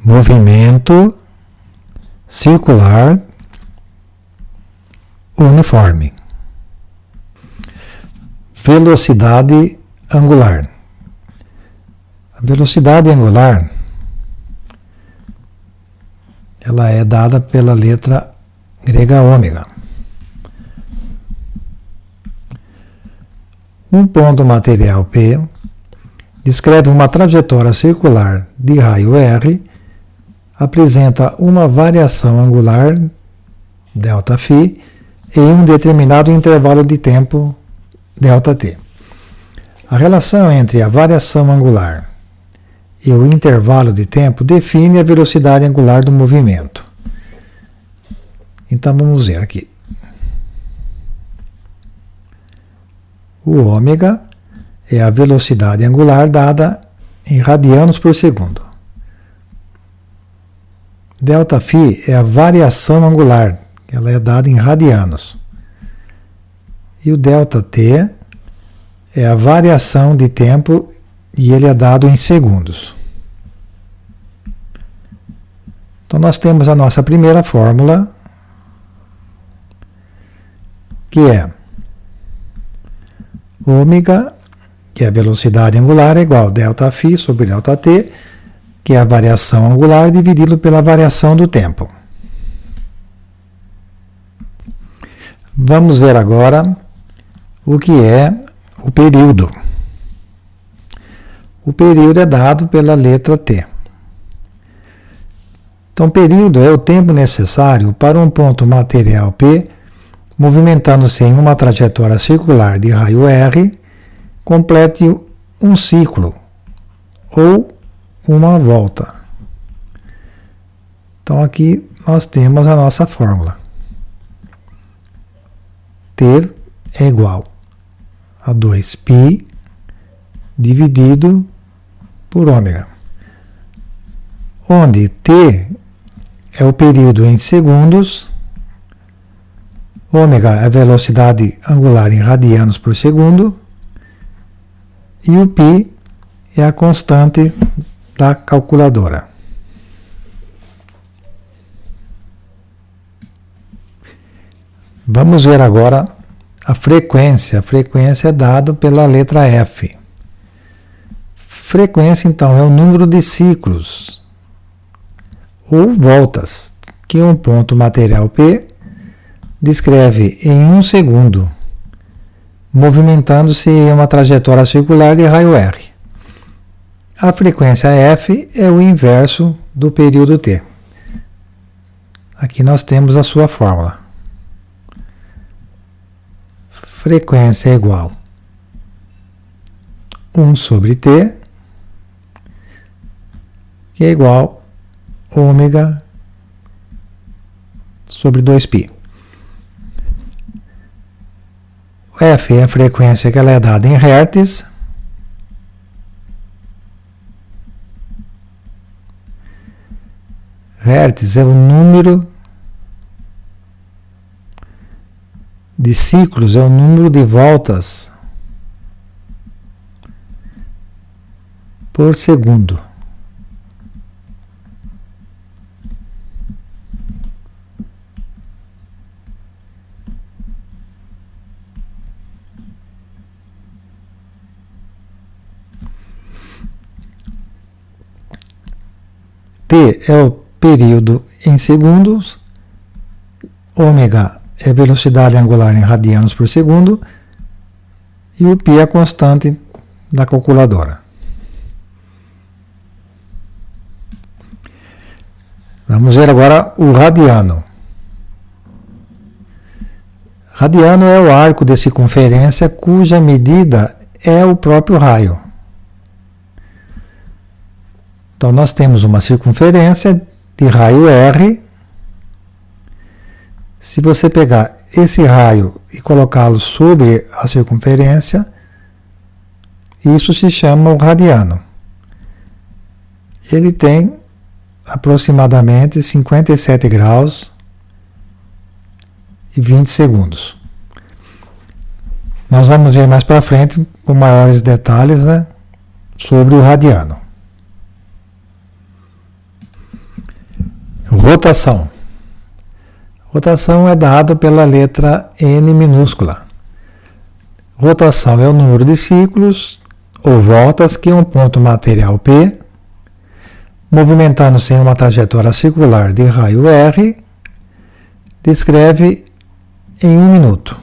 movimento circular uniforme. Velocidade angular. A velocidade angular ela é dada pela letra grega ômega. Um ponto material P descreve uma trajetória circular de raio R, apresenta uma variação angular, ΔΦ, em um determinado intervalo de tempo, ΔT. A relação entre a variação angular e o intervalo de tempo define a velocidade angular do movimento. Então vamos ver aqui. O ômega é a velocidade angular dada em radianos por segundo. ΔΦ é a variação angular, ela é dada em radianos. E o ΔT é a variação de tempo e ele é dado em segundos. Então nós temos a nossa primeira fórmula, que é ômega, que é a velocidade angular, é igual a ΔΦ sobre ΔT, que é a variação angular dividido pela variação do tempo. Vamos ver agora o que é o período. O período é dado pela letra T. Então, período é o tempo necessário para um ponto material P, movimentando-se em uma trajetória circular de raio R, complete um ciclo ou uma volta. Então, aqui nós temos a nossa fórmula. T é igual a 2π dividido por ômega, onde T é o período em segundos, ômega é a velocidade angular em radianos por segundo, e o π é a constante da calculadora. Vamos ver agora a frequência. A frequência é dada pela letra F. Frequência, então, é o número de ciclos ou voltas que um ponto material P descreve em um segundo, movimentando-se em uma trajetória circular de raio R. A frequência F é o inverso do período T. Aqui nós temos a sua fórmula. Frequência é igual a 1 sobre T, que é igual a ômega sobre 2π. O F é a frequência que ela é dada em hertz. Hertz é o número de ciclos, é o número de voltas por segundo. T é o período em segundos, ômega é a velocidade angular em radianos por segundo e o π é a constante da calculadora. Vamos ver agora o radiano. Radiano é o arco de circunferência cuja medida é o próprio raio. Então nós temos uma circunferência de raio R. Se você pegar esse raio e colocá-lo sobre a circunferência, isso se chama o radiano. Ele tem aproximadamente 57 graus e 20 segundos. Nós vamos ver mais para frente com maiores detalhes, né, sobre o radiano. Rotação. Rotação é dado pela letra N minúscula. Rotação é o número de ciclos ou voltas que um ponto material P, movimentando-se em uma trajetória circular de raio R, descreve em 1 minuto.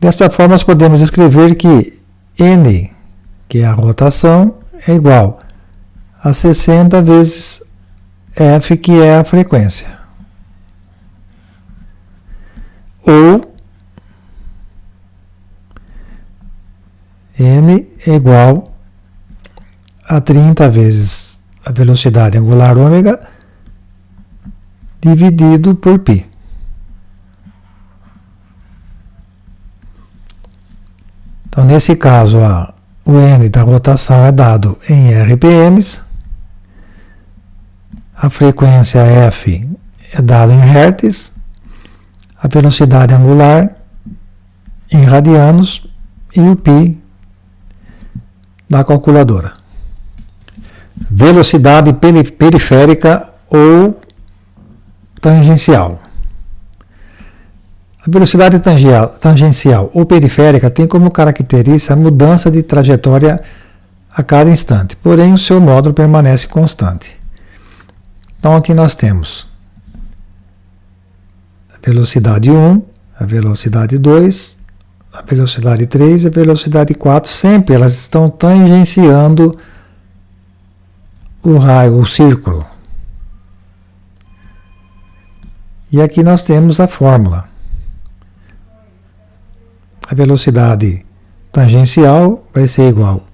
Desta forma, nós podemos escrever que N, que é a rotação, é igual a 60 vezes F, que é a frequência. Ou N é igual a 30 vezes a velocidade angular ômega dividido por π. Então, nesse caso, o N da rotação é dado em RPMs, a frequência F é dado em Hz, a velocidade angular em radianos e o π da calculadora. Velocidade periférica ou tangencial. A velocidade tangencial ou periférica tem como característica a mudança de trajetória a cada instante, porém o seu módulo permanece constante. Então aqui nós temos a velocidade 1, a velocidade 2, a velocidade 3 e a velocidade 4, sempre elas estão tangenciando o raio, o círculo. E aqui nós temos a fórmula. A velocidade tangencial vai ser igual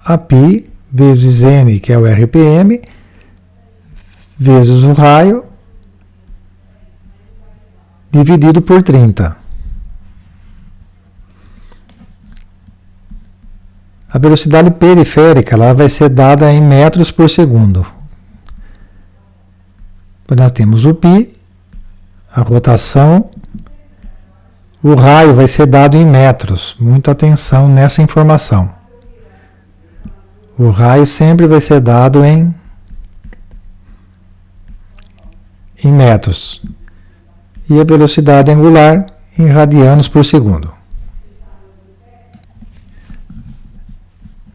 a π vezes n, que é o RPM, vezes o raio, dividido por 30. A velocidade periférica ela vai ser dada em metros por segundo. Então, nós temos o π, a rotação, o raio vai ser dado em metros. Muita atenção nessa informação. O raio sempre vai ser dado em metros. E a velocidade angular em radianos por segundo.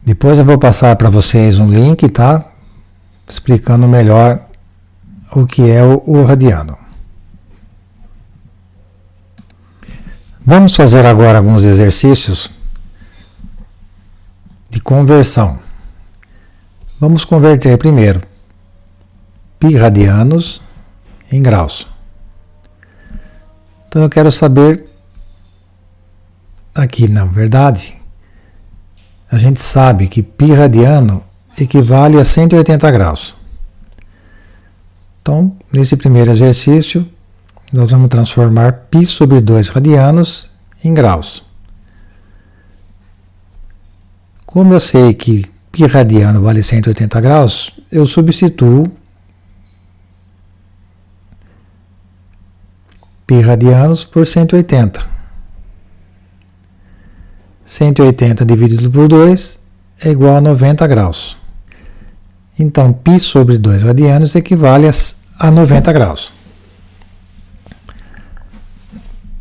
Depois eu vou passar para vocês um link, tá? Explicando melhor o que é o radiano. Vamos fazer agora alguns exercícios de conversão. Vamos converter primeiro π radianos em graus. Então eu quero saber, aqui na verdade, a gente sabe que π radiano equivale a 180 graus. Então, nesse primeiro exercício, nós vamos transformar π sobre 2 radianos em graus. Como eu sei que π radiano vale 180 graus, eu substituo π radianos por 180. 180 dividido por 2 é igual a 90 graus. Então, π sobre 2 radianos equivale a 90 graus.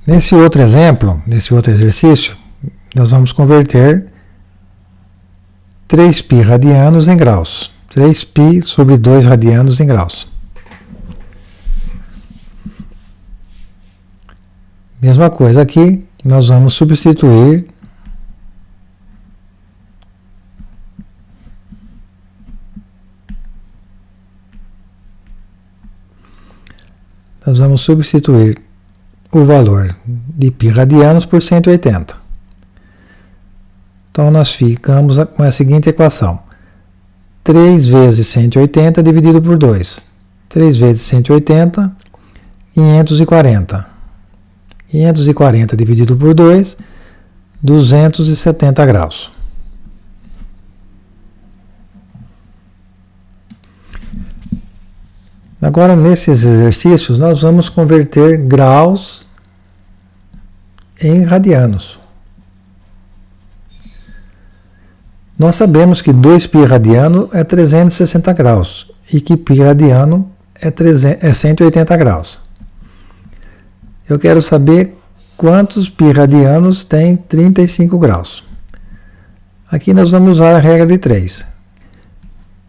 Nesse outro exemplo, nesse outro exercício, nós vamos converter 3π radianos em graus. 3π sobre 2 radianos em graus. Mesma coisa aqui, nós vamos substituir o valor de π radianos por 180. Então, nós ficamos com a seguinte equação. 3 vezes 180 dividido por 2. 3 vezes 180, 540. 540 dividido por 2, 270 graus. Agora, nesses exercícios, nós vamos converter graus em radianos. Nós sabemos que 2π radiano é 360 graus e que π radiano é 180 graus. Eu quero saber quantos π radianos tem 35 graus. Aqui nós vamos usar a regra de 3.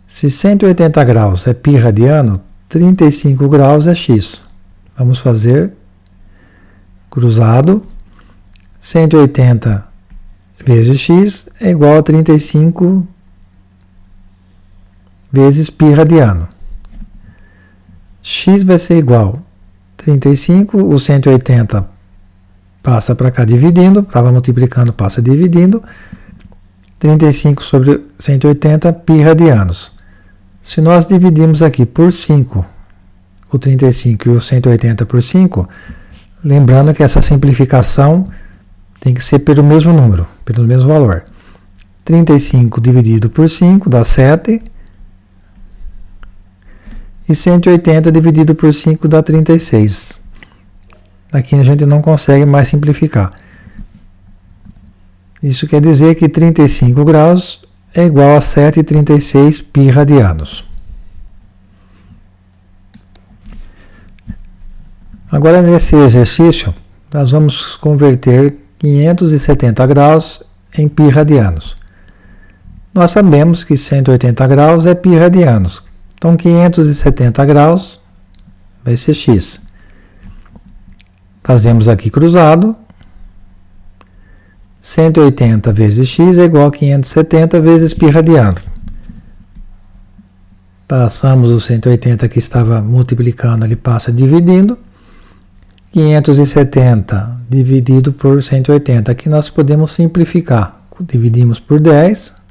Se 180 graus é π radiano, 35 graus é x. Vamos fazer cruzado. 180 vezes x é igual a 35 vezes π radiano. X vai ser igual a 35, o 180 passa para cá dividindo, estava multiplicando, passa dividindo. 35 sobre 180 π radianos. Se nós dividirmos aqui por 5, o 35 e o 180 por 5, lembrando que essa simplificação tem que ser pelo mesmo número, pelo mesmo valor. 35 dividido por 5 dá 7. E 180 dividido por 5 dá 36. Aqui a gente não consegue mais simplificar. Isso quer dizer que 35 graus é igual a 7,36 π radianos. Agora, nesse exercício, nós vamos converter 570 graus em π radianos. Nós sabemos que 180 graus é π radianos. Então, 570 graus vai ser x. Fazemos aqui cruzado. 180 vezes x é igual a 570 vezes π radiano. Passamos o 180 que estava multiplicando, ele passa dividindo. 570 dividido por 180. Aqui nós podemos simplificar. Dividimos por 10. –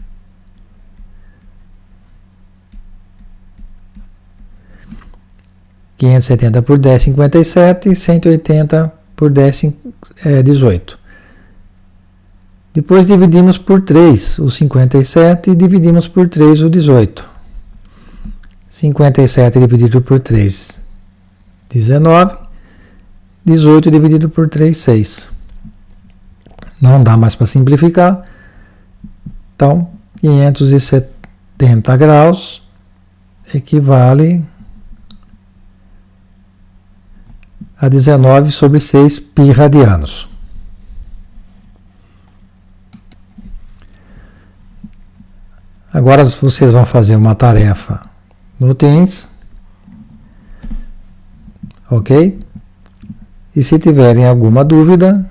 570 por 10, 57. 180 por 10, 18. Depois dividimos por 3 o 57 e dividimos por 3 o 18. 57 dividido por 3, 19. 18 dividido por 3, 6. Não dá mais para simplificar. Então, 570 graus equivale a 19 sobre 6 π radianos. Agora vocês vão fazer uma tarefa no Teams, ok? E se tiverem alguma dúvida,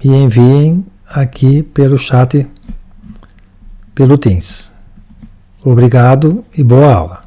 me enviem aqui pelo chat, pelo Teams. Obrigado e boa aula.